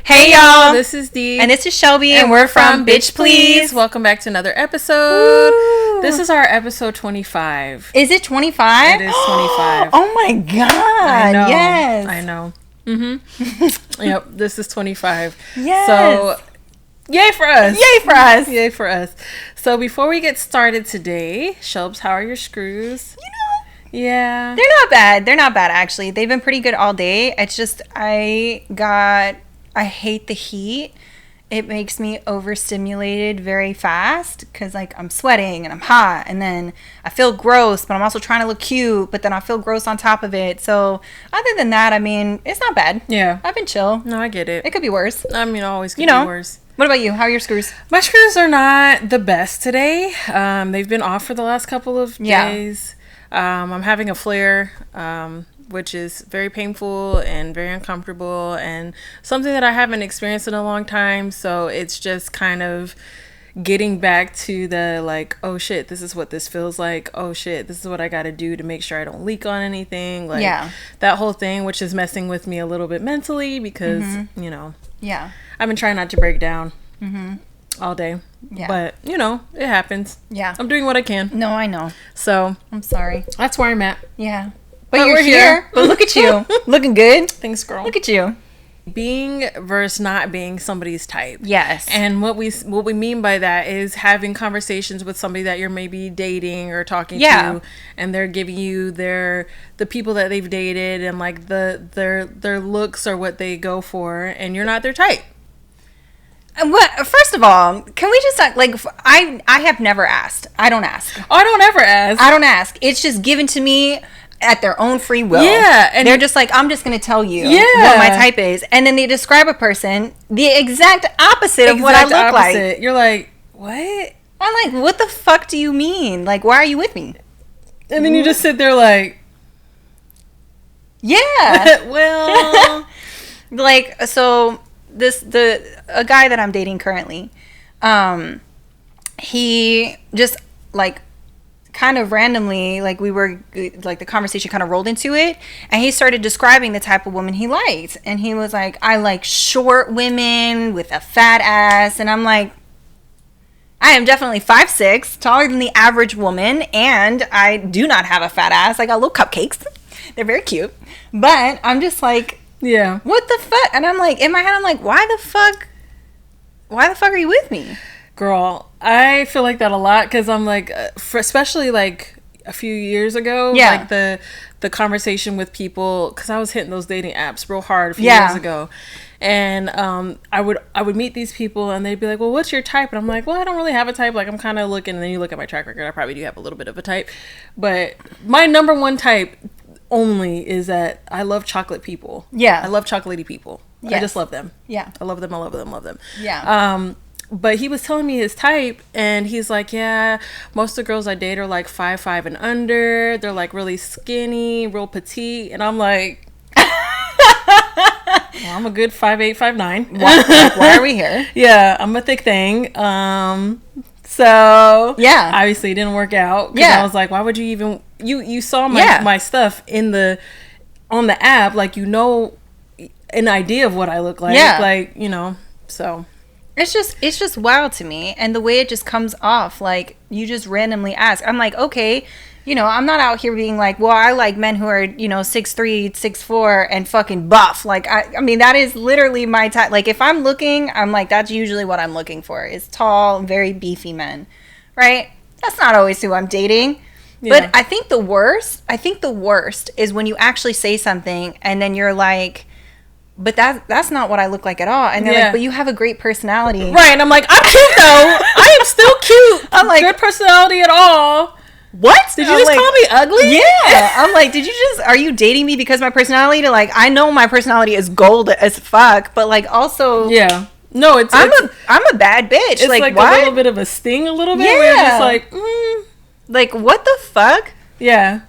Hey y'all, this is Dee. And this is Shelby, and we're from Bxtch Please. Welcome back to another episode. Woo. This is our episode 25. Is it 25? It is 25. Oh my god. I know. Yes. I know. Mm-hmm. Yep, this is 25. Yes. So, yay for us. Yay for us. Yay for us. So, before we get started today, Shelbs, how are your screws? Yeah. They're not bad. They're not bad, actually. They've been pretty good all day. It's just, I hate the heat. It makes me overstimulated very fast because, like, I'm sweating and I'm hot. And then I feel gross, but I'm also trying to look cute. But then I feel gross on top of it. So, other than that, I mean, it's not bad. Yeah. I've been chill. No, I get it. It could be worse. I mean, always could be worse. What about you? How are your screws? My screws are not the best today. They've been off for the last couple of days. I'm having a flare, which is very painful and very uncomfortable and something that I haven't experienced in a long time. So it's just kind of getting back to the like, oh shit, this is what this feels like. Oh shit, this is what I got to do to make sure I don't leak on anything. Like that whole thing, which is messing with me a little bit mentally because, you know, I've been trying not to break down all day. Yeah. But, you know, it happens. Yeah. I'm doing what I can. No, I know. So, I'm sorry. That's where I'm at. Yeah. But you're here. But look at you. Looking good. Thanks, girl. Look at you. Being versus not being somebody's type. Yes. And what we mean by that is having conversations with somebody that you're maybe dating or talking to, and they're giving you the people that they've dated and like their looks or what they go for, and you're not their type. What? First of all, can we just talk, like, I have never asked. I don't ask. Oh, I don't ever ask. I don't ask. It's just given to me at their own free will. Yeah. And they're just like, I'm just going to tell you what my type is. And then they describe a person the exact opposite of what I look like. You're like, what? I'm like, what the fuck do you mean? Like, why are you with me? And then you just sit there like, yeah. Well. Like, so... a guy that I'm dating currently, he just like kind of randomly, like we were like the conversation kind of rolled into it, and he started describing the type of woman he liked, and he was like, I like short women with a fat ass, and I'm like, I am definitely 5'6", taller than the average woman, and I do not have a fat ass. I got little cupcakes. They're very cute, but I'm just like, yeah, what the fuck? And I'm like, in my head, I'm like, why the fuck are you with me? Girl, I feel like that a lot because I'm like, especially like a few years ago, like the conversation with people, because I was hitting those dating apps real hard a few years ago. And I would meet these people and they'd be like, well, what's your type? And I'm like, well, I don't really have a type. Like, I'm kind of looking, and then you look at my track record, I probably do have a little bit of a type. But my number one type only is that I love chocolate people. Yeah. I love chocolatey people. Yes. I just love them. Yeah. I love them. I love them. Love them. Yeah. But he was telling me his type, and he's like, yeah, most of the girls I date are like 5'5" and under. They're like really skinny, real petite. And I'm like, well, I'm a good 5'8", 5'9". Why are we here? Yeah, I'm a thick thing. So yeah, obviously it didn't work out. Yeah, I was like, why would you even? You saw my stuff on the app, like, you know, an idea of what I look like. Yeah, like, you know, so it's just wild to me, and the way it just comes off, like you just randomly ask. I'm like, okay, you know, I'm not out here being like, well, I like men who are, you know, 6'3", 6'4", and fucking buff. Like, I mean, that is literally my type. Like, if I'm looking, I'm like, that's usually what I'm looking for, is tall, very beefy men, right? That's not always who I'm dating. Yeah. But I think the worst is when you actually say something and then you're like, but that's not what I look like at all. And they're like, but you have a great personality. Right. And I'm like, I'm cute though. I am still cute. I'm like, good personality at all. What? Did you just call me ugly? Yeah. I'm like, are you dating me because my personality? To like, I know my personality is gold as fuck, but like also, yeah. No, I'm a bad bitch. It's like a little bit of a sting, a little bit. Yeah. Where you're just like, like, what the fuck? Yeah.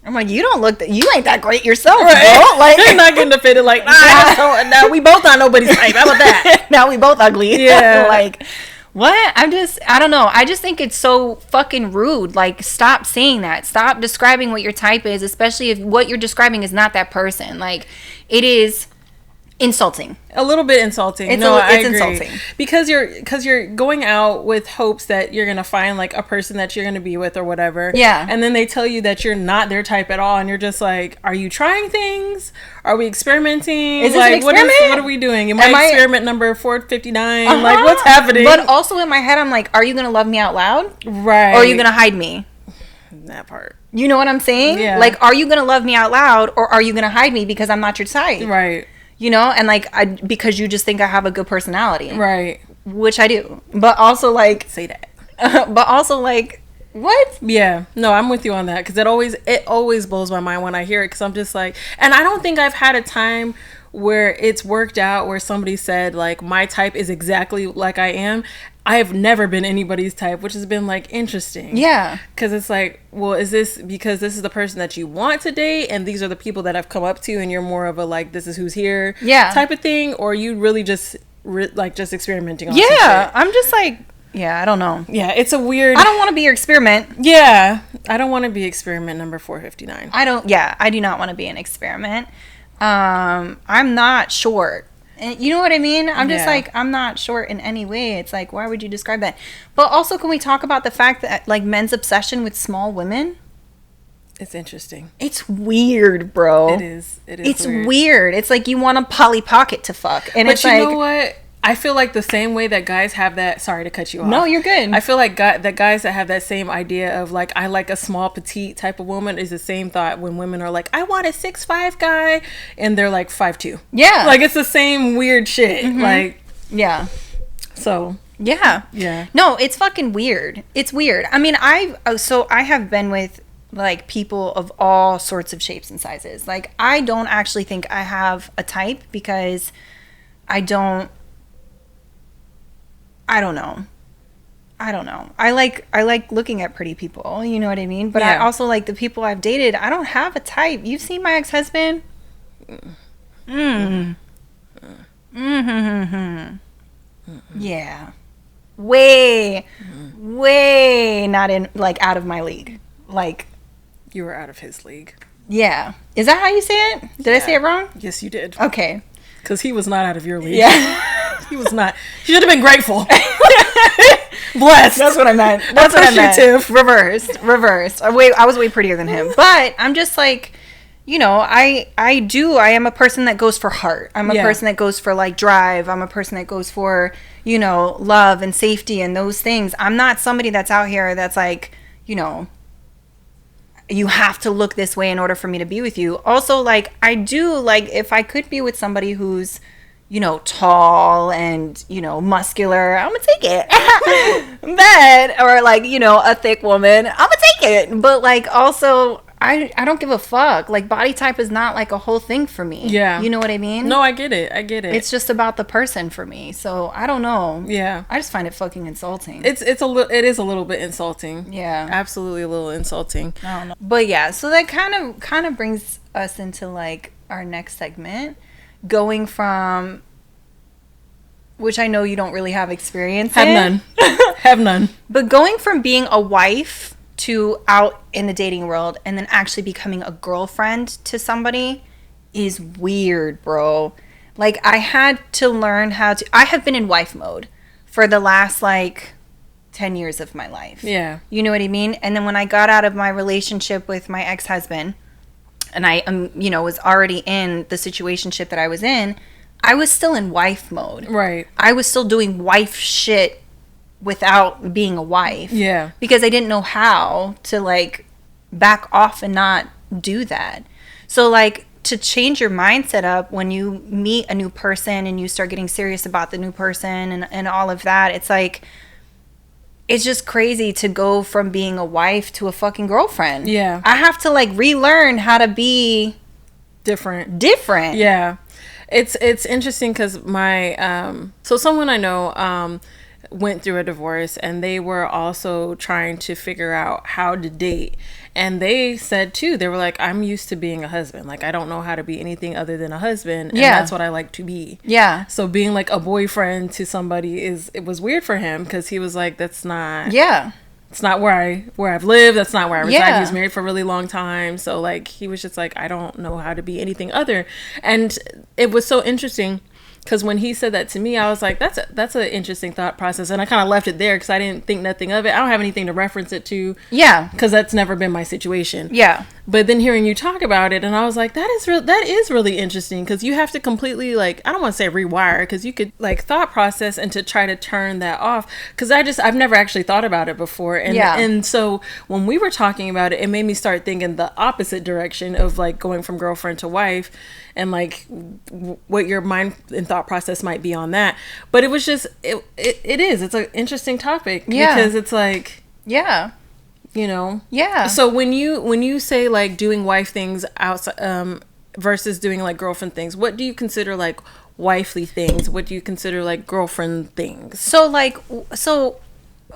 I'm like, you ain't that great yourself, right? Bro. Like, you're not getting offended. Like, no, we both not nobody's type. How about that? Now we both ugly. Yeah. Like, what? I don't know. I just think it's so fucking rude. Like, stop saying that. Stop describing what your type is, especially if what you're describing is not that person. Like, it is Insulting. A little bit insulting. It's I agree. insulting because you're going out with hopes that you're gonna find like a person that you're gonna be with or whatever. Yeah. And then they tell you that you're not their type at all, and you're just like, are you trying things? Are we experimenting? Is this like an experiment? what are we doing? Am I experiment number 459? Uh-huh. Like what's happening? But also in my head, I'm like, are you gonna love me out loud? Right. Or are you gonna hide me? That part. You know what I'm saying? Yeah. Like, are you gonna love me out loud, or are you gonna hide me because I'm not your type? Right. You know, and like because you just think I have a good personality, right? Which I do, but also like say that, but also like what? Yeah, no, I'm with you on that because it always blows my mind when I hear it because I'm just like, and I don't think I've had a time where it's worked out where somebody said like my type is exactly like I am. I have never been anybody's type, which has been like interesting. Yeah. Because it's like, well, is this because this is the person that you want to date and these are the people that I've come up to and you're more of a like, this is who's here type of thing? Or you really just just experimenting on some shit? I'm just like, I don't know. Yeah, it's a weird... I don't want to be your experiment. Yeah. I don't want to be experiment number 459. I do not want to be an experiment. I'm not short. And you know what I mean? I'm just like, I'm not short in any way. It's like, why would you describe that? But also, can we talk about the fact that like men's obsession with small women? It's interesting. It's weird, bro. It is. It's weird. It's like you want a Polly Pocket to fuck. And it's like, you know what? I feel like the same way that guys have that... Sorry to cut you off. No, you're good. I feel like that guys that have that same idea of like, I like a small, petite type of woman is the same thought when women are like, I want a 6'5" guy. And they're like 5'2". Yeah. Like, it's the same weird shit. Mm-hmm. Like... Yeah. So... Yeah. Yeah. No, it's fucking weird. It's weird. I mean, I have been with like people of all sorts of shapes and sizes. Like, I don't actually think I have a type because I don't know. I like looking at pretty people, you know what I mean? But I also like the people I've dated. I don't have a type. You've seen my ex-husband? Yeah. Way not in, like, out of my league. Like, you were out of his league. Yeah. Is that how you say it? Did I say it wrong? Yes, you did. Okay. Because he was not out of your league. Yeah. He was not. You should have been grateful. Blessed. That's what I meant. That's what I meant. Reversed. I was way prettier than him. But I'm just like, you know, I am a person that goes for heart. I'm a person that goes for like drive. I'm a person that goes for, you know, love and safety and those things. I'm not somebody that's out here that's like, you know, you have to look this way in order for me to be with you. Also, like, I do, like, if I could be with somebody who's, you know, tall and, you know, muscular, I'm gonna take it. But, or like, you know, a thick woman, I'm gonna take it. But like, also, I don't give a fuck. Like, body type is not like a whole thing for me. Yeah. You know what I mean? No, I get it. It's just about the person for me. So I don't know. Yeah. I just find it fucking insulting. It is a little bit insulting. Yeah. Absolutely a little insulting. I don't know. But yeah, so that kind of brings us into like our next segment, going from, which I know you don't really have experience in. Have none. But going from being a wife to out in the dating world and then actually becoming a girlfriend to somebody is weird, bro. Like, I had to learn I have been in wife mode for the last like 10 years of my life. Yeah. You know what I mean? And then when I got out of my relationship with my ex-husband and I you know, was already in the situationship that I was in, I was still in wife mode. Right. I was still doing wife shit without being a wife. Yeah. Because I didn't know how to like back off and not do that. So like, to change your mindset up when you meet a new person and you start getting serious about the new person and all of that, it's like, it's just crazy to go from being a wife to a fucking girlfriend. Yeah. I have to like relearn how to be different. Yeah. It's interesting because my so someone I know went through a divorce and they were also trying to figure out how to date, and they said too, they were like, I'm used to being a husband, like I don't know how to be anything other than a husband, and that's what I like to be. Yeah. So being like a boyfriend to somebody it was weird for him because he was like, that's not it's not where I've lived. That's not where I reside. He was married for a really long time. So like, he was just like, I don't know how to be anything other. And it was so interesting because when he said that to me, I was like, that's an interesting thought process. And I kind of left it there because I didn't think nothing of it. I don't have anything to reference it to. Yeah. Because that's never been my situation. Yeah. But then hearing you talk about it, and I was like, that is really interesting, because you have to completely, like, I don't want to say rewire, because you could like thought process and to try to turn that off, because I've never actually thought about it before. And so when we were talking about it, it made me start thinking the opposite direction of like going from girlfriend to wife, and like what your mind and thought process might be on that. But it was just it's an interesting topic, because it's like, you know. So when you say like doing wife things outside versus doing like girlfriend things, what do you consider like wifely things? What do you consider like girlfriend things? So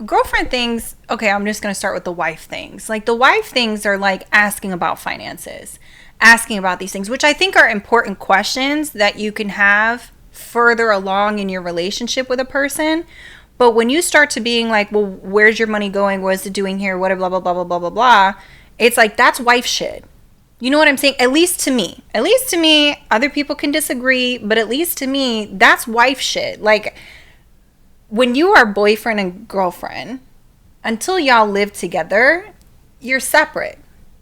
girlfriend things, okay, I'm just going to start with the wife things. Like the wife things are like asking about finances, asking about these things, which I think are important questions that you can have further along in your relationship with a person. But when you start to being like, well, where's your money going? What is it doing here? What, blah, blah, blah, blah, blah, blah, blah. It's like, that's wife shit. You know what I'm saying? At least to me. Other people can disagree, but at least to me, that's wife shit. Like, when you are boyfriend and girlfriend, until y'all live together, you're separate.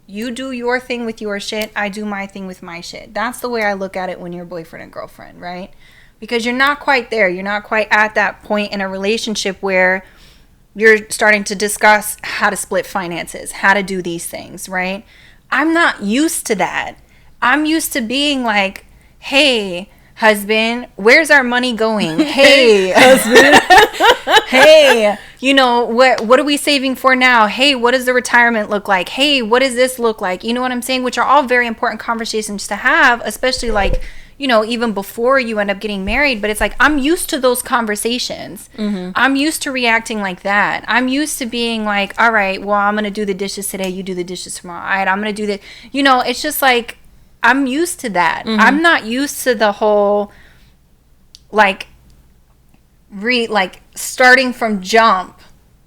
You do your thing with your shit. I do my thing with my shit. That's the way I look at it when you're boyfriend and girlfriend, right? Because you're not quite there. You're not quite at that point in a relationship where you're starting to discuss how to split finances, how to do these things, right? I'm not used to that. I'm used to being like, hey, husband, where's our money going? Hey, husband. Hey, you know, what are we saving for now? Hey, what does the retirement look like? Hey, what does this look like? You know what I'm saying? Which are all very important conversations to have, especially like, you know, even before you end up getting married. But it's like, I'm used to those conversations. Mm-hmm. I'm used to reacting like that. I'm used to being like, all right, well, I'm going to do the dishes today. You do the dishes tomorrow. All right, I'm going to do the, you know, it's just like, I'm used to that. Mm-hmm. I'm not used to the whole, like, starting from jump,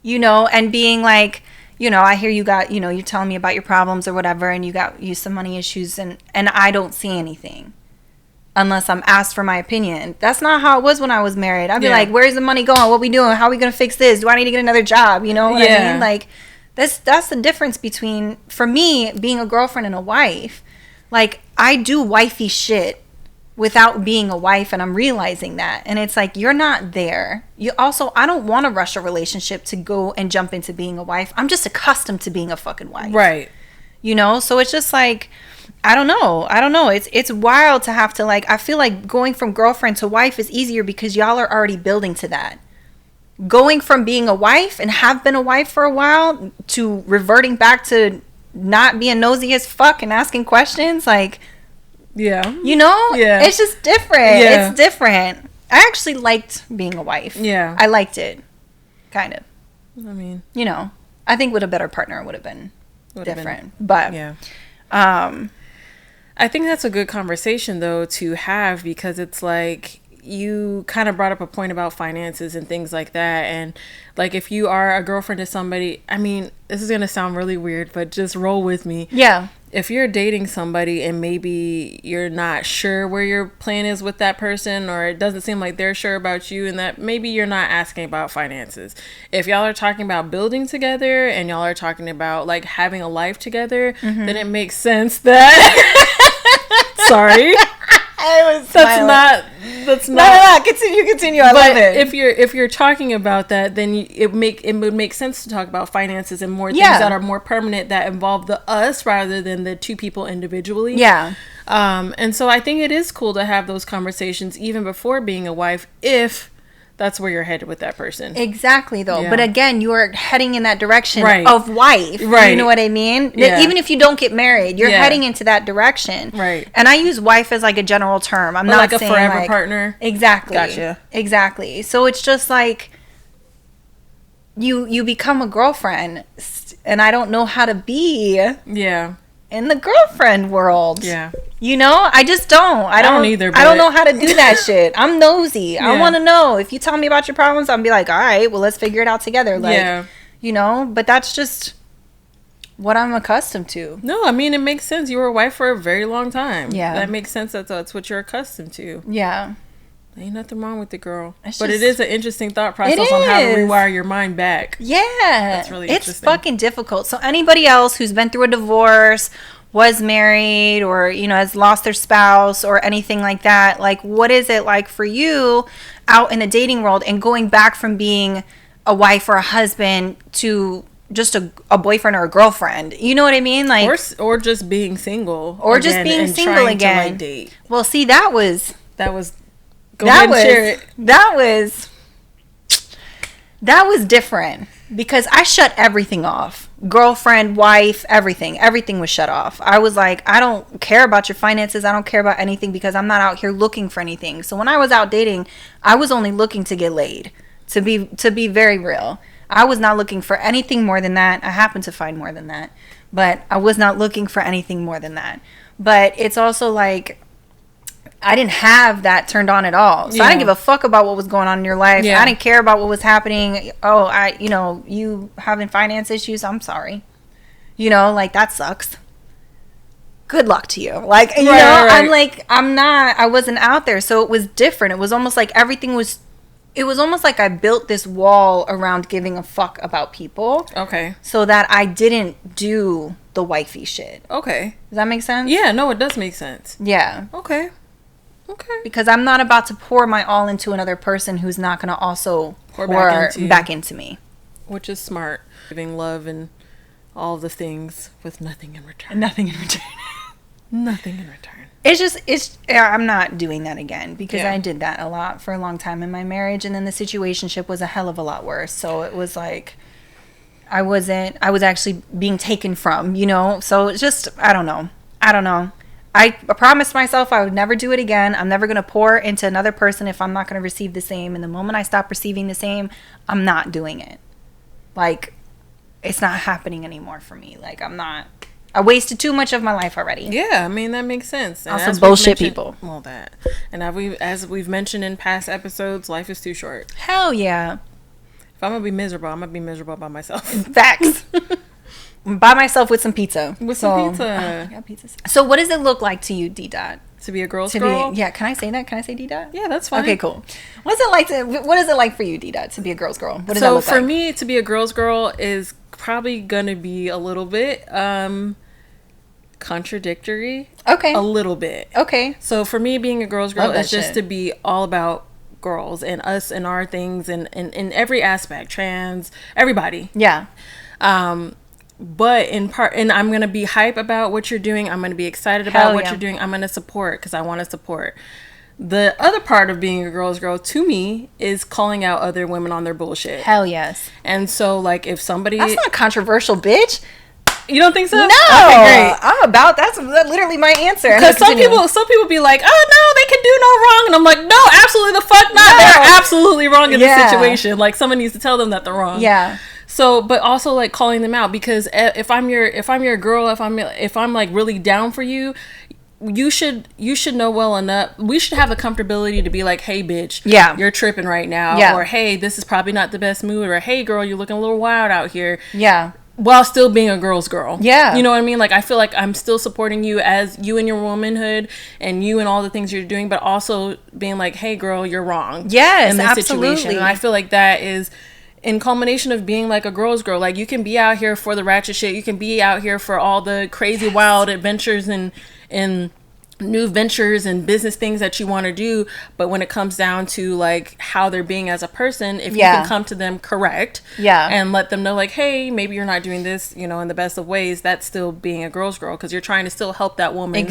you know, and being like, you know, I hear you got, you know, you're telling me about your problems or whatever, and you some money issues, and I don't see anything unless I'm asked for my opinion. That's not how it was when I was married. I'd be like, where's the money going? What we doing? How are we going to fix this? Do I need to get another job? You know what I mean? Like, that's the difference between, for me, being a girlfriend and a wife. Like, I do wifey shit without being a wife, and I'm realizing that. And it's like, you're not there. I don't want to rush a relationship to go and jump into being a wife. I'm just accustomed to being a fucking wife. Right. You know? So it's just like, I don't know. It's wild to have to, like, I feel like going from girlfriend to wife is easier because y'all are already building to that. Going from being a wife and have been a wife for a while to reverting back to not being nosy as fuck and asking questions, like, you know, it's just different. It's different. I actually liked being a wife. I liked it, kind of. I mean, you know, I think with a better partner it would have been different. But I think that's a good conversation though to have, because it's like, you kind of brought up a point about finances and things like that. And like, if you are a girlfriend to somebody, I mean, this is going to sound really weird, but just roll with me. Yeah. If you're dating somebody and maybe you're not sure where your plan is with that person, or it doesn't seem like they're sure about you, and that maybe you're not asking about finances. If y'all are talking about building together and y'all are talking about like having a life together, then it makes sense that Sorry. That's not. Continue. I love it. If you're talking about that, then it would make sense to talk about finances and more things that are more permanent, that involve the us rather than the two people individually. Yeah. And so I think it is cool to have those conversations even before being a wife, if that's where you're headed with that person. Exactly, though. Yeah. But again, you are heading in that direction of wife. Right. You know what I mean? Yeah. Even if you don't get married, you're heading into that direction. Right. And I use wife as like a general term. I'm not saying like a forever partner. Exactly. Gotcha. Exactly. So it's just like you become a girlfriend, and I don't know how to be in the girlfriend world. Yeah. You know, I just don't. I don't either. I don't know how to do that shit. I'm nosy. I want to know. If you tell me about your problems, I'll be like, all right, well, let's figure it out together. Like, you know, but that's just what I'm accustomed to. No, I mean, it makes sense. You were a wife for a very long time. Yeah. That makes sense. That's what you're accustomed to. Yeah. Ain't nothing wrong with the girl. It's but just, it is an interesting thought process on how to rewire your mind back. Yeah. That's really interesting. It's fucking difficult. So anybody else who's been through a divorce, was married, or, you know, has lost their spouse or anything like that, like, what is it like for you out in the dating world and going back from being a wife or a husband to just a boyfriend or a girlfriend? You know what I mean? Like, or just being single. Or just being single again. To, like, date. Well, see, that was different, because I shut everything off. Girlfriend, wife, everything was shut off. I was like, I don't care about your finances. I don't care about anything, because I'm not out here looking for anything. So when I was out dating, I was only looking to get laid, to be very real. I was not looking for anything more than that. I happened to find more than that, but I was not looking for anything more than that. But it's also like, I didn't have that turned on at all. So I didn't give a fuck about what was going on in your life. I didn't care about what was happening. Oh, you having finance issues, I'm sorry. You know, like, that sucks. Good luck to you. Like, you know, right. I wasn't out there. So it was different. It was almost like it was almost like I built this wall around giving a fuck about people. Okay. So that I didn't do the wifey shit. Okay. Does that make sense? Yeah, no, it does make sense. Yeah. Okay. Because I'm not about to pour my all into another person who's not going to also pour back into me. Which is smart. Giving love and all the things with nothing in return. Nothing in return. Nothing in return. I'm not doing that again, because I did that a lot for a long time in my marriage, and then the situationship was a hell of a lot worse. So it was like, I was actually being taken from, you know? So it's just, I don't know. I promised myself I would never do it again. I'm never going to pour into another person if I'm not going to receive the same. And the moment I stop receiving the same, I'm not doing it. Like, it's not happening anymore for me. Like, I wasted too much of my life already. Yeah, I mean, that makes sense. And also bullshit people. Well, that. And as we've mentioned in past episodes, life is too short. Hell yeah. If I'm going to be miserable, I'm going to be miserable by myself. Facts. By myself with some pizza. Yeah, pizza. So what does it look like to you, D-Dot? To be a girl's girl? Yeah, can I say that? Can I say D-Dot? Yeah, that's fine. Okay, cool. What is it like for you, D-Dot, to be a girl's girl? What does that look like? So for me, to be a girl's girl is probably going to be a little bit contradictory. Okay. A little bit. Okay. So for me, being a girl's girl is just to be all about girls and us and our things and in every aspect, trans, everybody. Yeah. But in part, and I'm going to be hype about what you're doing. I'm going to be excited about what you're doing. I'm going to support, because I want to support. The other part of being a girl's girl to me is calling out other women on their bullshit. Hell yes. And so, like, if somebody... That's not controversial, bitch. You don't think so? No. Okay, great. That's literally my answer. Because some people be like, oh, no, they can do no wrong. And I'm like, no, absolutely the fuck not. No. They're absolutely wrong in this situation. Like, someone needs to tell them that they're wrong. Yeah. So, but also, like, calling them out, because if I'm your girl, if I'm like really down for you, you should know well enough. We should have the comfortability to be like, hey, bitch, you're tripping right now, or hey, this is probably not the best mood, or hey, girl, you're looking a little wild out here. Yeah. While still being a girl's girl. Yeah. You know what I mean? Like, I feel like I'm still supporting you as you and your womanhood and you and all the things you're doing, but also being like, hey, girl, you're wrong. Yes, in this absolutely. situation. And I feel like that is in culmination of being like a girl's girl. Like, you can be out here for the ratchet shit. You can be out here for all the crazy, wild adventures and new ventures and business things that you want to do, but when it comes down to like how they're being as a person, if you can come to them correct and let them know like, hey, maybe you're not doing this, you know, in the best of ways, that's still being a girl's girl, because you're trying to still help that woman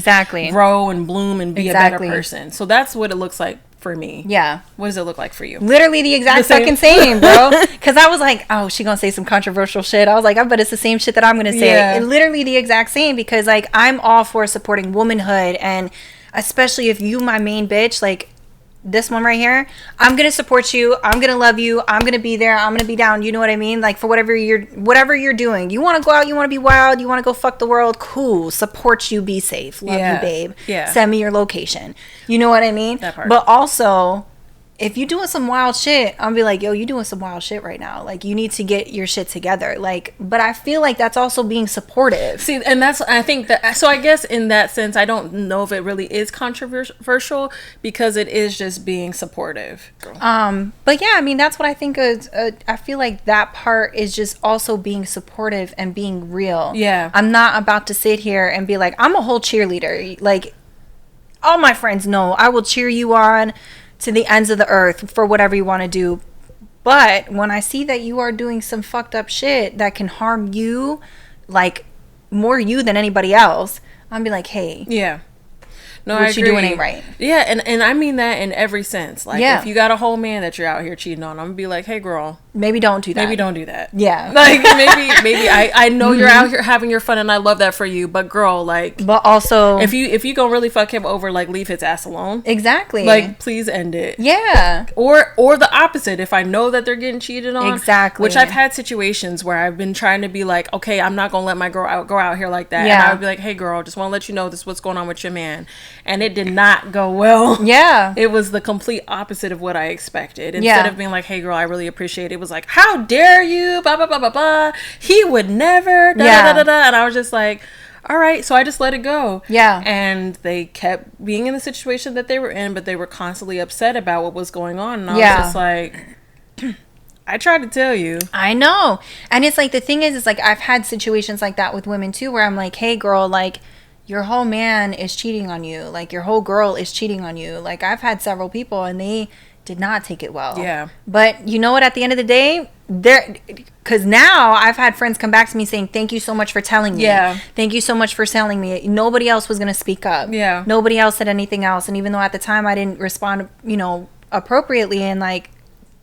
grow and bloom and be a better person. So that's what it looks like for me. Yeah. What does it look like for you? Literally the exact fucking same, bro. Because I was like, oh, she gonna say some controversial shit. I was like, I bet it's the same shit that I'm gonna say. Yeah. Literally the exact same, because like I'm all for supporting womanhood, and especially if you my main bitch, like this one right here, I'm gonna support you, I'm gonna love you, I'm gonna be there, I'm gonna be down, you know what I mean? Like, for whatever you're doing, you want to go out, you want to be wild, you want to go fuck the world, cool, support you, be safe, love you, babe, send me your location, you know what I mean? That part. But also, if you doing some wild shit, I'll be like, yo, you doing some wild shit right now. Like, you need to get your shit together. Like, but I feel like that's also being supportive. See, and I think that, so I guess in that sense, I don't know if it really is controversial because it is just being supportive. But yeah, I mean, that's what I think is, I feel like that part is just also being supportive and being real. Yeah. I'm not about to sit here and be like, I'm a whole cheerleader. Like, all my friends know I will cheer you on to the ends of the earth for whatever you want to do. But when I see that you are doing some fucked up shit that can harm you, like more you than anybody else, I'm be like, hey, yeah, no, what you doing ain't right. Yeah, and I mean that in every sense. Like, if you got a whole man that you're out here cheating on, I'm gonna be like, hey, girl, maybe don't do that. Maybe don't do that. Yeah. Like, maybe I know you're out here having your fun and I love that for you, but girl, like, but also if you gonna really fuck him over, like, leave his ass alone. Exactly. Like, please end it. Yeah. Or the opposite. If I know that they're getting cheated on. Exactly. Which I've had situations where I've been trying to be like, okay, I'm not gonna let my girl go out here like that. Yeah. And I would be like, hey girl, just want to let you know this is what's going on with your man. And it did not go well. Yeah. It was the complete opposite of what I expected. Instead of being like, hey girl, I really appreciate it. It was like, how dare you? Blah, blah, blah, blah, blah. He would never. Da, da, da, da, da. And I was just like, all right. So I just let it go. Yeah. And they kept being in the situation that they were in, but they were constantly upset about what was going on. And I was just like, I tried to tell you. I know. And it's like, the thing is, it's like, I've had situations like that with women too, where I'm like, hey girl, like, your whole man is cheating on you. Like, your whole girl is cheating on you. Like, I've had several people and they did not take it well. Yeah. But you know what? At the end of the day, because now I've had friends come back to me saying, thank you so much for telling me. Yeah. Thank you so much for telling me. Nobody else was going to speak up. Yeah. Nobody else said anything else. And even though at the time I didn't respond, you know, appropriately and like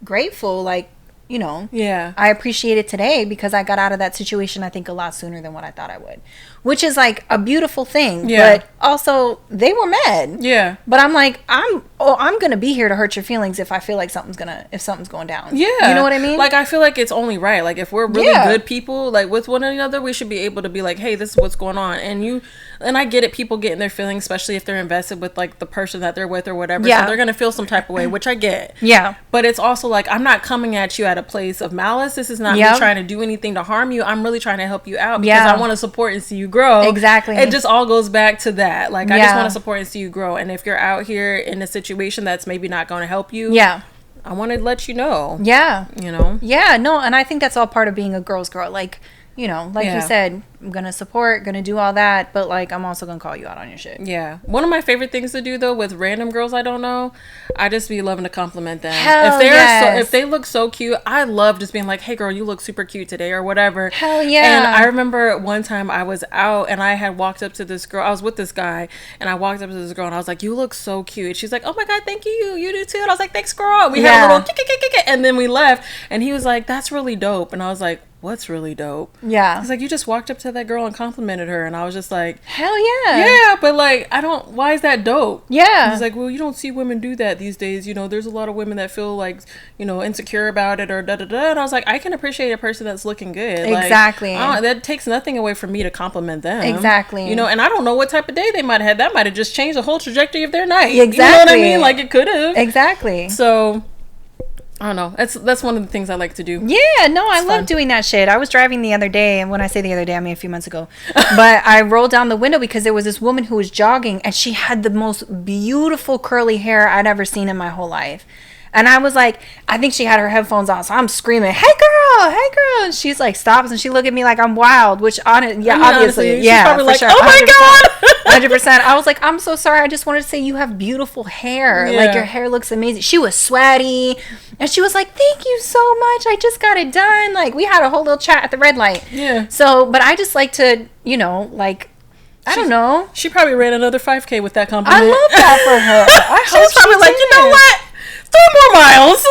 grateful, like, you know, yeah, I appreciate it today because I got out of that situation, I think, a lot sooner than what I thought I would, which is like a beautiful thing. Yeah. But also they were mad. Yeah. But I'm like, I'm going to be here to hurt your feelings if I feel like something's going down. Yeah. You know what I mean? Like, I feel like it's only right. Like, if we're really good people, like, with one another, we should be able to be like, hey, this is what's going on. And I get it. People get in their feelings, especially if they're invested with, like, the person that they're with or whatever. Yeah. So they're going to feel some type of way, which I get. Yeah. But it's also like, I'm not coming at you at a place of malice. This is not me trying to do anything to harm you. I'm really trying to help you out because I want to support and see you grow. Exactly. It just all goes back to that. Like, I just want to support and see you grow. And if you're out here in a situation that's maybe not going to help you, I want to let you know. Yeah. You know? Yeah, no, and I think that's all part of being a girl's girl. Like, you know, like you said, I'm going to support, going to do all that, but like, I'm also going to call you out on your shit. Yeah. One of my favorite things to do, though, with random girls I don't know, I just be loving to compliment them. If they look so cute, I love just being like, hey girl, you look super cute today or whatever. Hell yeah. And I remember one time I was out and I had walked up to this girl. I was with this guy and I walked up to this girl and I was like, you look so cute. She's like, oh my God, thank you. You do too. And I was like, thanks, girl. We had a little and then we left and he was like, that's really dope. And I was like, what's really dope? Yeah. He's like, you just walked up to that girl and complimented her. And I was just like, hell yeah. Yeah, but like, why is that dope? Yeah. He's like, well, you don't see women do that these days. You know, there's a lot of women that feel like, you know, insecure about it or da-da-da. And I was like, I can appreciate a person that's looking good. Exactly. Like, that takes nothing away from me to compliment them. Exactly. You know, and I don't know what type of day they might have had. That might have just changed the whole trajectory of their night. Exactly. You know what I mean? Like, it could have. Exactly. So, I don't know. That's one of the things I like to do. Yeah, no, I love doing that shit. I was driving the other day, and when I say the other day, I mean a few months ago. But I rolled down the window because there was this woman who was jogging, and she had the most beautiful curly hair I'd ever seen in my whole life. And I was like, I think she had her headphones on, so I'm screaming, hey girl, and she's like, stops, and she looked at me like I'm wild, which obviously, she's probably like, sure, oh my 100%, God, 100%. I was like, I'm so sorry, I just wanted to say you have beautiful hair, like your hair looks amazing. She was sweaty, and she was like, thank you so much, I just got it done. Like, we had a whole little chat at the red light. Yeah. So, but I just like to, you know, like, I don't know. She probably ran another 5K with that compliment. I love that for her. I hope she's probably like, you know what? 3 more miles.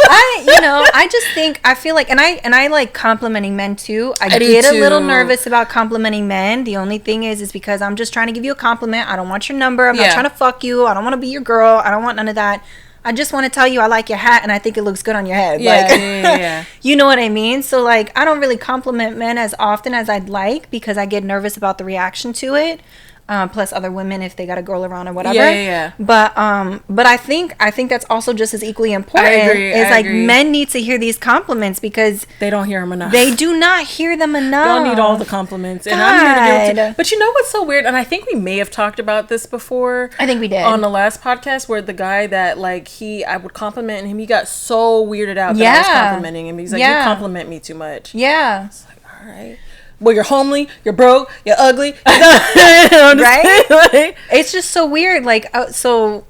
I just think, I feel like, and I like complimenting men too. I get a little nervous about complimenting men. The only thing is because I'm just trying to give you a compliment. I don't want your number. I'm not trying to fuck you. I don't want to be your girl. I don't want none of that. I just want to tell you I like your hat and I think it looks good on your head. Yeah. You know what I mean? So like, I don't really compliment men as often as I'd like because I get nervous about the reaction to it. plus other women if they got a girl around or whatever. Yeah. But I think that's also just as equally important. I agree. Men need to hear these compliments because they don't hear them enough. They do not hear them enough. They don't need all the compliments. And I'm here to give it to. But you know what's so weird? And I think we may have talked about this before. I think we did on the last podcast where the guy that like I would compliment him. He got so weirded out that I was complimenting him. He's like, you compliment me too much. Yeah. It's like, all right. Well, you're homely, you're broke, you're ugly. Right? Like, it's just so weird. Like, the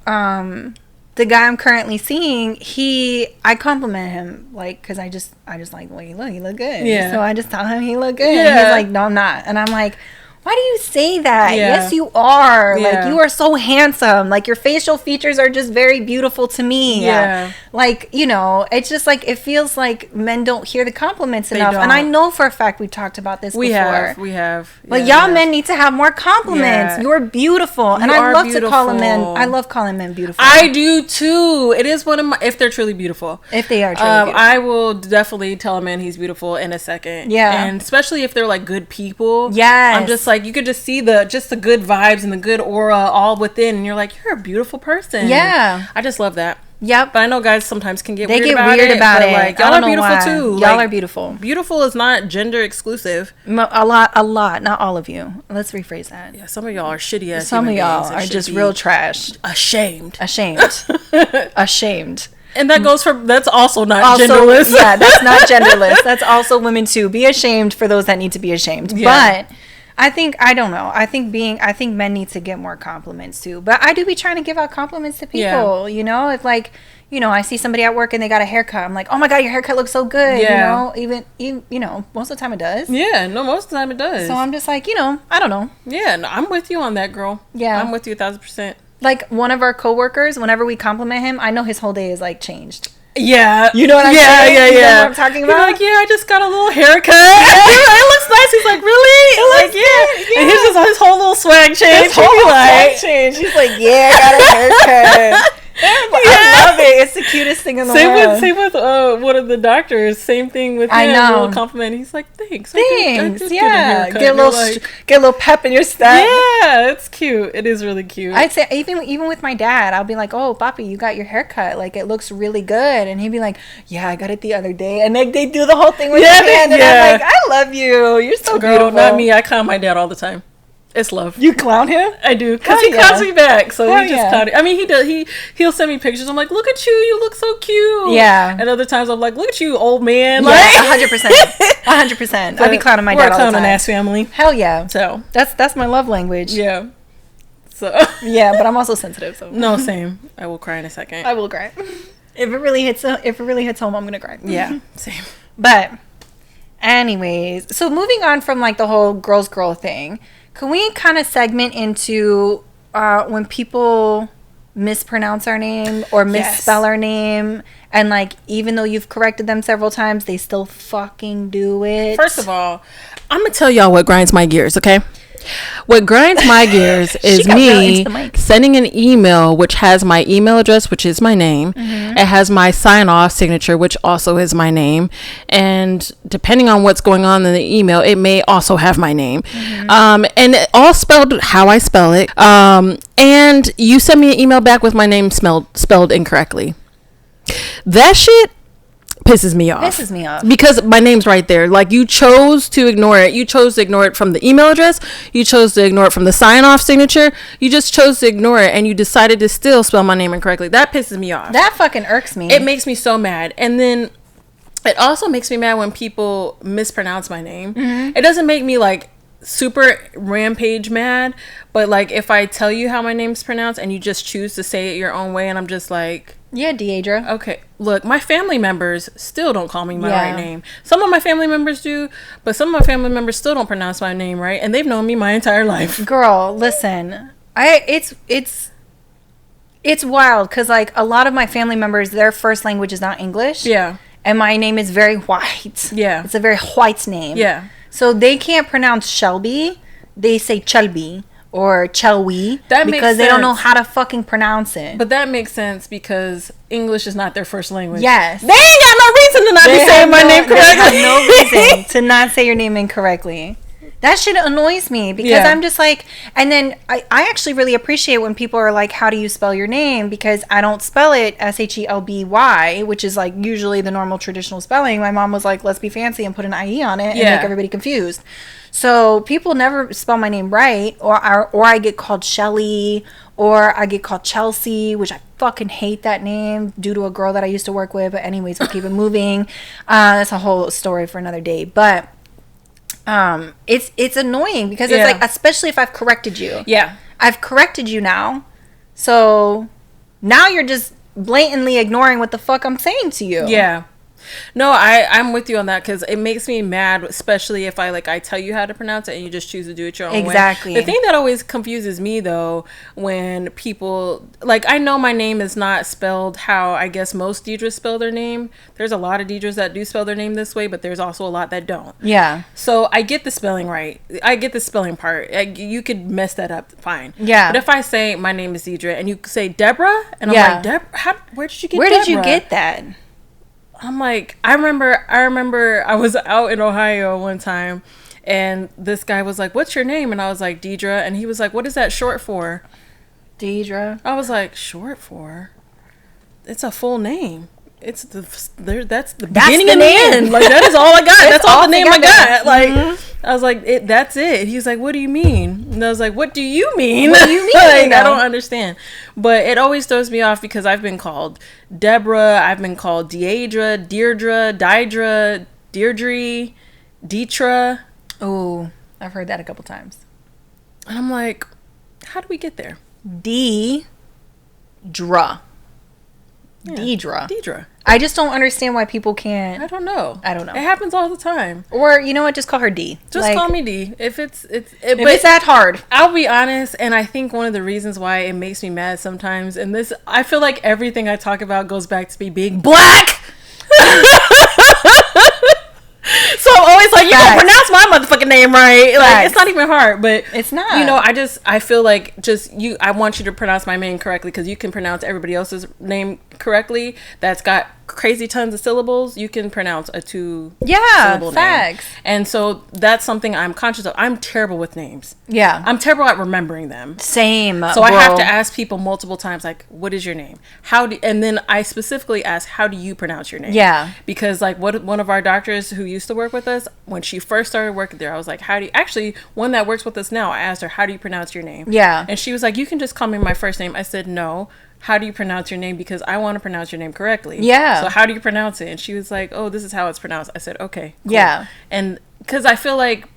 guy I'm currently seeing, I compliment him, like, because I just like the way he look good. Yeah. So I just tell him he look good. Yeah. And he's like, no, I'm not. And I'm like, why do you say that? Yeah. Yes, you are. Yeah. Like, you are so handsome. Like, your facial features are just very beautiful to me. Yeah. Like, you know, it's just like, it feels like men don't hear the compliments enough. Don't. And I know for a fact we've talked about this before. We have. But y'all men need to have more compliments. Yeah. You're beautiful. And I love to call men. I love calling men beautiful. I do too. It is one of my, if they're truly beautiful. If they are truly beautiful. I will definitely tell a man he's beautiful in a second. Yeah. And especially if they're like good people. Yes. I'm just like, you could just see the good vibes and the good aura all within, and you're like, you're a beautiful person. Yeah. I just love that. Yep. But I know guys sometimes can get weird about it. Like, y'all are beautiful too. Y'all are beautiful. Beautiful is not gender exclusive. A lot. Not all of you. Let's rephrase that. Yeah, some of y'all are shitty ass. Some of y'all are just real trash. Ashamed. Ashamed. And that goes for, that's also not genderless. Yeah, that's not genderless. That's also women too. Be ashamed for those that need to be ashamed. Yeah. But I don't know. I think men need to get more compliments too. But I do be trying to give out compliments to people, you know? If like, you know, I see somebody at work and they got a haircut, I'm like, oh my God, your haircut looks so good. Yeah. You know, even, you know, most of the time it does. Yeah, no, most of the time it does. So I'm just like, you know, I don't know. Yeah, no, I'm with you on that, girl. Yeah. I'm with you 1,000%. Like one of our coworkers, whenever we compliment him, I know his whole day is like changed. Yeah. You know what I'm saying? Yeah. You know what I'm talking about? He's like, yeah, I just got a little haircut. It looks nice. He's like, really? Like, yeah. And he's just his whole little swag change. He's like, yeah, I got a haircut. I love it. It's the cutest thing in the world. Same with one of the doctors. Same thing with him. I know. A little compliment. He's like, thanks. Yeah. Get a little pep in your step. Yeah, it's cute. It is really cute. I'd say even with my dad, I'll be like, oh, Papi, you got your haircut. Like, it looks really good. And he'd be like, yeah, I got it the other day. And like, they do the whole thing with your hand. And I'm like, I love you. You're so beautiful. Not me. I clown my dad all the time. It's love. You clown him? I do, because he clowns me back. So he just clowned. I mean, he does. He'll send me pictures. I'm like, look at you. You look so cute. Yeah. And other times I'm like, look at you, old man. Yeah, 100%. 100%. I be clowning my dad all the time. We're a clowning ass family. Hell yeah. So that's my love language. Yeah. So yeah, but I'm also sensitive. So no, same. I will cry in a second. I will cry. If it really hits home, I'm gonna cry. Yeah, same. But anyways, so moving on from like the whole girl thing. Can we kind of segment into when people mispronounce our name or misspell our name, and like even though you've corrected them several times, they still fucking do it? First of all, I'm gonna tell y'all what grinds my gears, okay? What grinds my gears is me sending an email which has my email address, which is my name. Mm-hmm. It has my sign-off signature, which also is my name. And depending on what's going on in the email, it may also have my name. Mm-hmm. And it all spelled how I spell it. And you send me an email back with my name spelled incorrectly. That shit pisses me off. Because my name's right there. Like, you chose to ignore it. You chose to ignore it from the email address. You chose to ignore it from the sign-off signature. You just chose to ignore it, and you decided to still spell my name incorrectly. That pisses me off. That fucking irks me. It makes me so mad. And then it also makes me mad when people mispronounce my name. Mm-hmm. It doesn't make me like super rampage mad, but like if I tell you how my name's pronounced and you just choose to say it your own way, and I'm just like, yeah, Deidre. Okay, look, my family members still don't call me my right name. Some of my family members do, but some of my family members still don't pronounce my name right, and they've known me my entire life. Girl, listen, it's wild because like a lot of my family members, their first language is not English. Yeah, and my name is very white. Yeah, it's a very white name. Yeah, so they can't pronounce Shelby; they say Chelby or Chelwy because they don't know how to fucking pronounce it. But that makes sense because English is not their first language. Yes. They ain't got no reason to not be saying my name correctly. They have no reason to not say your name incorrectly. That shit annoys me because I'm just like, and then I actually really appreciate when people are like, how do you spell your name? Because I don't spell it Shelby, which is like usually the normal traditional spelling. My mom was like, let's be fancy and put an IE on it and make everybody confused. So people never spell my name right, or I get called Shelly, or I get called Chelsea, which I fucking hate that name due to a girl that I used to work with. But anyways, we'll keep it moving. That's a whole story for another day. But it's annoying because it's like, especially if I've corrected you. Yeah. I've corrected you now. So now you're just blatantly ignoring what the fuck I'm saying to you. Yeah. No, I'm with you on that because it makes me mad, especially if I tell you how to pronounce it and you just choose to do it your own way. Exactly. The thing that always confuses me though, when people I know my name is not spelled how I guess most Deidres spell their name. There's a lot of Deidres that do spell their name this way, but there's also a lot that don't. Yeah. So I get the spelling right. I get the spelling part. You could mess that up, fine. Yeah. But if I say my name is Deidre and you say Deborah, and I'm like, Deborah, where did you get? Where did you get that? I'm like, I remember I was out in Ohio one time and this guy was like, what's your name? And I was like, Deidre. And he was like, what is that short for? Deidre. I was like, short for? It's a full name. That's the beginning and the end. Like, that is all I got. That's all the name I got. Like, I was like, that's it. He was like, what do you mean? And I was like, what do you mean? What do you mean? Like, I don't understand. But it always throws me off because I've been called Deborah. I've been called Deirdre, Deidre, Deetra. Oh, I've heard that a couple times. And I'm like, how do we get there? Deidra. Yeah. Deidre. I just don't understand why people can't. I don't know. It happens all the time. Or you know what? Just call her D. Just call me D. If it's that hard. I'll be honest, and I think one of the reasons why it makes me mad sometimes, and this, I feel like everything I talk about goes back to me being black. So I'm always like, you don't pronounce my motherfucking name right. Like, it's not even hard, but it's not. You know, I feel like I want you to pronounce my name correctly because you can pronounce everybody else's name correctly. That's got crazy tons of syllables. You can pronounce a 2-syllable name. And so that's something I'm conscious of. I'm terrible with names. Yeah. I'm terrible at remembering them. Same. So I have to ask people multiple times, like, what is your name? And then I specifically ask, how do you pronounce your name? Yeah. Because one of our doctors who used to work with us, when she first started working there, I was like, actually, one that works with us now, I asked her, how do you pronounce your name? Yeah. And she was like, you can just call me my first name. I said, no. How do you pronounce your name? Because I want to pronounce your name correctly. Yeah. So how do you pronounce it? And she was like, oh, this is how it's pronounced. I said, okay, cool. Yeah. And because I feel like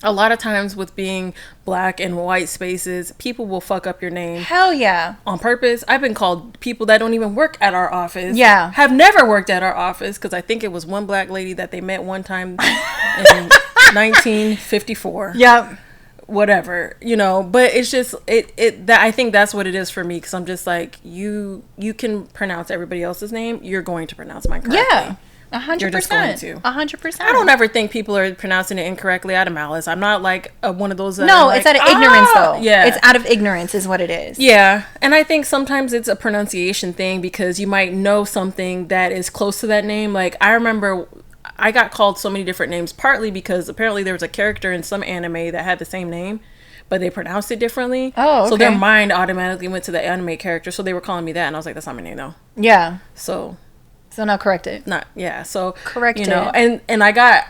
a lot of times with being black and white spaces, people will fuck up your name. Hell yeah. On purpose. I've been called people that don't even work at our office. Yeah. Have never worked at our office because I think it was one black lady that they met one time in 1954. Yep. Whatever, you know, but it's just that I think that's what it is for me, because I'm just like, you can pronounce everybody else's name, you're going to pronounce mine correctly. Yeah. 100%. You're just going to. 100%. I don't ever think people are pronouncing it incorrectly out of malice. I'm not like one of those. No, it's out of ignorance though. Yeah. It's out of ignorance is what it is. Yeah. And I think sometimes it's a pronunciation thing because you might know something that is close to that name. Like, I remember I got called so many different names, partly because apparently there was a character in some anime that had the same name, but they pronounced it differently. Oh, okay. So their mind automatically went to the anime character. So they were calling me that. And I was like, that's not my name though. Yeah. So now correct it. Not, yeah. So correct it. And I got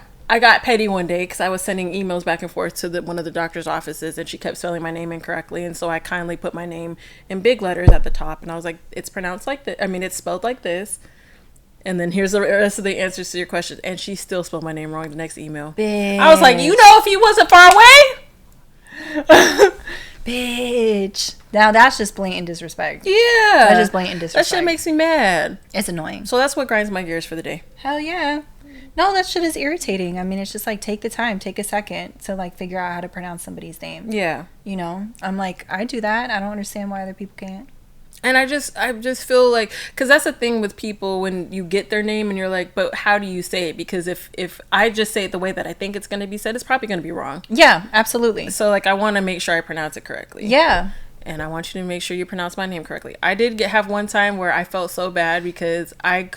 petty one day because I was sending emails back and forth to one of the doctor's offices and she kept spelling my name incorrectly. And so I kindly put my name in big letters at the top. And I was like, it's pronounced like this. I mean, it's spelled like this. And then here's the rest of the answers to your questions. And she still spelled my name wrong the next email. Bitch. I was like, you know, if you wasn't far away. Bitch. Now that's just blatant disrespect. Yeah. That's just blatant disrespect. That shit makes me mad. It's annoying. So that's what grinds my gears for the day. Hell yeah. No, that shit is irritating. I mean, it's just like, take the time, take a second to like figure out how to pronounce somebody's name. Yeah. You know, I'm like, I do that. I don't understand why other people can't. And I just feel like, because that's the thing with people when you get their name and you're like, but how do you say it? Because if I just say it the way that I think it's going to be said, it's probably going to be wrong. Yeah, absolutely. So like, I want to make sure I pronounce it correctly. Yeah. And I want you to make sure you pronounce my name correctly. I did have one time where I felt so bad because I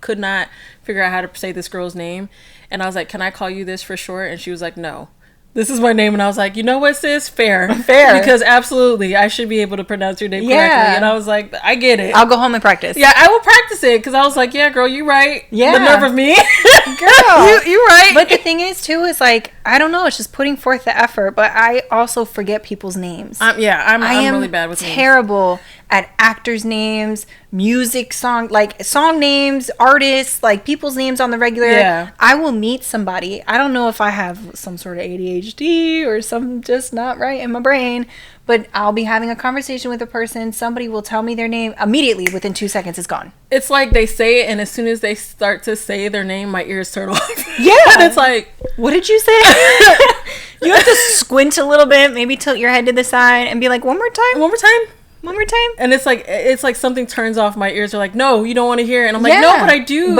could not figure out how to say this girl's name. And I was like, can I call you this for short? And she was like, no. This is my name. And I was like, you know what, sis? Fair. Because absolutely, I should be able to pronounce your name correctly. And I was like, I get it. I'll go home and practice. Yeah, I will practice it. Because I was like, yeah, girl, you right. Yeah. The nerve of me. Girl. you right. But the thing is, too, is like, I don't know. It's just putting forth the effort. But I also forget people's names. I'm really bad with names. Terrible at actors' names, song names, artists, like people's names on the regular. Yeah. I will meet somebody. I don't know if I have some sort of ADHD or something just not right in my brain, but I'll be having a conversation with a person. Somebody will tell me their name. Immediately, within 2 seconds, it's gone. It's like they say it, and as soon as they start to say their name, my ears turn off. Yeah. And it's like, what did you say? You have to squint a little bit, maybe tilt your head to the side and be like, one more time. And it's like something turns off. My ears are like, no, you don't want to hear it. And I'm like, no, but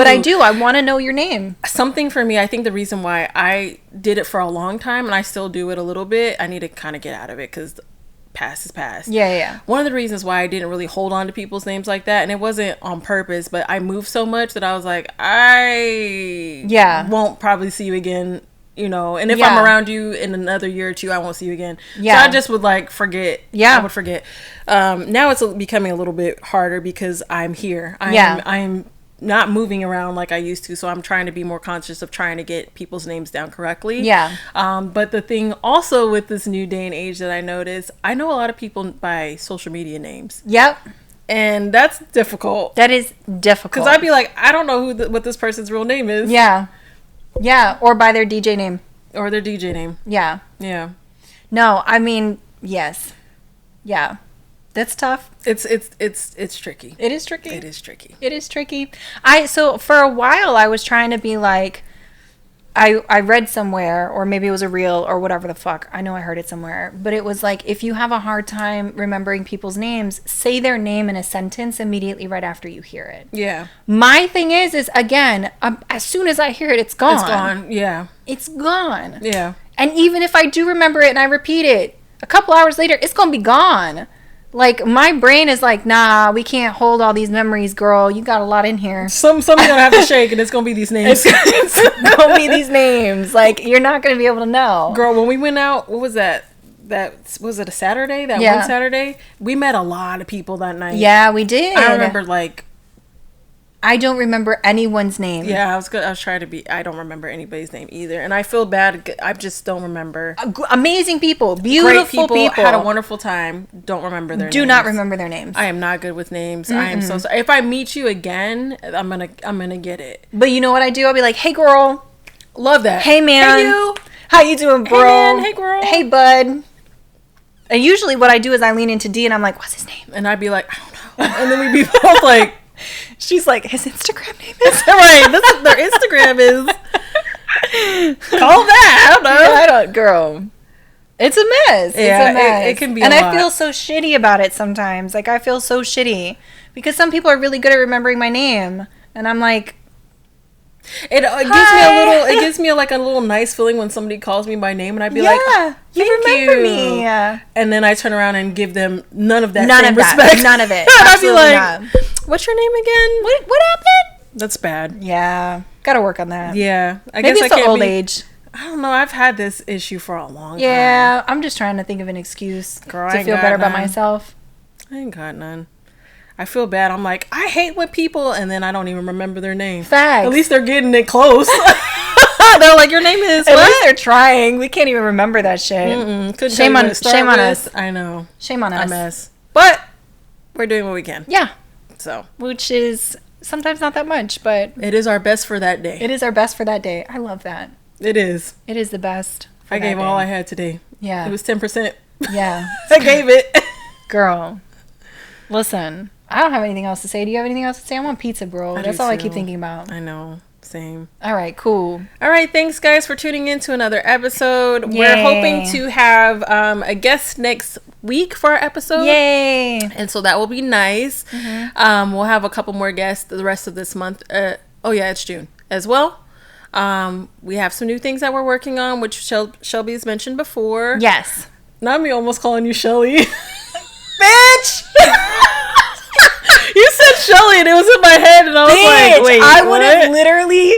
I do. I want to know your name. Something for me, I think the reason why I did it for a long time, and I still do it a little bit, I need to kind of get out of it because past is past. Yeah. One of the reasons why I didn't really hold on to people's names like that, and it wasn't on purpose, but I moved so much that I was like, I won't probably see you again. And if I'm around you in another year or two, I won't see you again. Yeah. So I just would forget. Yeah. I would forget. Now it's becoming a little bit harder because I'm here. I'm not moving around like I used to. So I'm trying to be more conscious of trying to get people's names down correctly. Yeah. But the thing also with this new day and age that I notice, I know a lot of people by social media names. Yep. And that's difficult. That is difficult. Because I'd be like, I don't know what this person's real name is. Yeah. Yeah, or by their DJ name. Yeah. No, I mean, yes. Yeah. That's tough. It's tricky. It is tricky. So for a while I was trying to be like, I read somewhere, or maybe it was a reel or whatever the fuck. I know I heard it somewhere. But it was like, if you have a hard time remembering people's names, say their name in a sentence immediately right after you hear it. Yeah. My thing is again, as soon as I hear it, it's gone. It's gone, yeah. It's gone. Yeah. And even if I do remember it and I repeat it, a couple hours later, it's going to be gone. Like, my brain is like, nah, we can't hold all these memories, girl. You got a lot in here. Something's going to have to shake, and it's going to be these names. It's going to be these names. Like, you're not going to be able to know. Girl, when we went out, what was that? Was it a Saturday? One Saturday? We met a lot of people that night. Yeah, we did. I remember, I don't remember anyone's name. Yeah, I was trying to be. I don't remember anybody's name either, and I feel bad. I just don't remember. Amazing people, beautiful people, had a wonderful time. Don't remember their names. Do not remember their names. I am not good with names. I am so sorry. If I meet you again, I'm gonna get it. But you know what I do? I'll be like, hey girl, love that. Hey man, hey you, how you doing, bro? Hey man, hey girl, hey bud. And usually what I do is I lean into D and I'm like, what's his name? And I'd be like, I don't know. And then we'd be both like. She's like, his Instagram name is right. Their Instagram is. Call that. I don't know. I don't, girl. It's a mess. Yeah, it's a mess. It can be. And I feel so shitty about it sometimes. Like, I feel so shitty because some people are really good at remembering my name, and I'm like, it gives me a little nice feeling when somebody calls me by name, and I'd be like, you remember me. Yeah. And then I turn around and give them none of that respect. None of it. And I'd be like, what's your name again? What happened? That's bad. Yeah. Gotta work on that. Yeah. Maybe it's the old age. I don't know. I've had this issue for a long time. Yeah. I'm just trying to think of an excuse to feel better about myself. I ain't got none. I feel bad. I'm like, I hate when people, and then I don't even remember their name. Facts. At least they're getting it close. They're like, your name is At least they're trying. We can't even remember that shit. Shame on us. I know. Shame on us. A mess. But we're doing what we can. Yeah. So. Which is sometimes not that much, but. It is our best for that day. It is our best for that day. I love that. It is. It is the best. I gave all I had today. Yeah. It was 10%. Yeah. I gave it. Girl. Listen. I don't have anything else to say. Do you have anything else to say? I want pizza, bro. That's all I keep thinking about. I know. Same. All right, cool. All right, thanks guys for tuning in to another episode. Yay. We're hoping to have a guest next week for our episode. Yay! And so that will be nice. Mm-hmm. We'll have a couple more guests the rest of this month. It's June as well. We have some new things that we're working on, which Shelby's mentioned before. Yes. Not me almost calling you Shelly. Bitch! You said Shelly and it was in my head and I was like, wait, I would have literally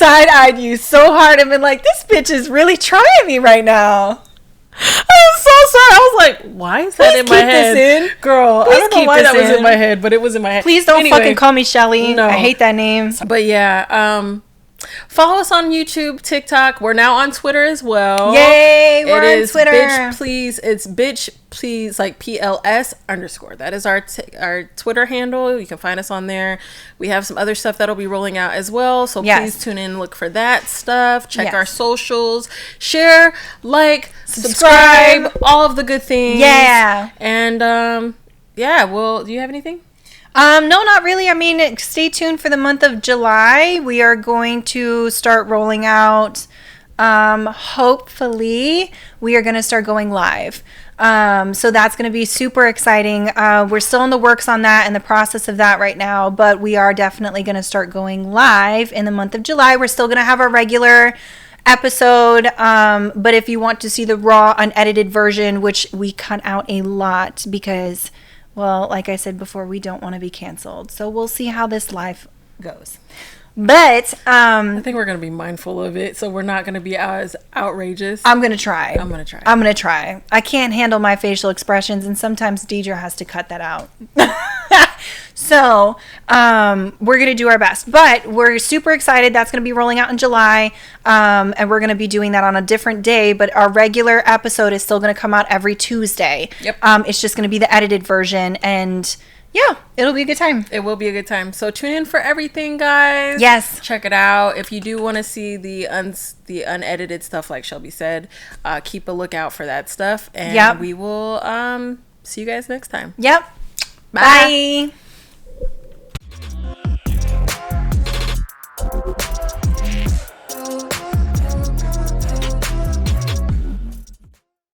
side-eyed you so hard and been like, this bitch is really trying me right now. I was so sorry. I was like, why is that in my head? Girl, I don't know why that was in my head, but it was in my head. Please don't fucking call me Shelly. No. I hate that name. But yeah, follow us on YouTube, TikTok. We're now on Twitter as well. Yay, we're on Twitter. Bxtch, please. It's Bxtch, please, like PLS_. That is our Twitter handle. You can find us on there. We have some other stuff that'll be rolling out as well. So please tune in, look for that stuff. Check our socials. Share, like, subscribe, all of the good things. Yeah. And yeah, well, do you have anything? No, not really. I mean, stay tuned for the month of July. We are going to start rolling out, hopefully, we are going to start going live. So that's going to be super exciting. We're still in the works on that and the process of that right now, but we are definitely going to start going live in the month of July. We're still going to have our regular episode, but if you want to see the raw, unedited version, which we cut out a lot because... well, like I said before, we don't want to be canceled. So we'll see how this live goes. But I think we're going to be mindful of it. So we're not going to be as outrageous. I'm going to try. I'm going to try. I can't handle my facial expressions, and sometimes Deidre has to cut that out. So we're going to do our best. But we're super excited. That's going to be rolling out in July. And we're going to be doing that on a different day. But our regular episode is still going to come out every Tuesday. Yep. It's just going to be the edited version. And yeah, it'll be a good time. It will be a good time. So tune in for everything, guys. Yes. Check it out. If you do want to see the unedited stuff, like Shelby said, keep a lookout for that stuff. And we will see you guys next time. Yep. Bye. Bye.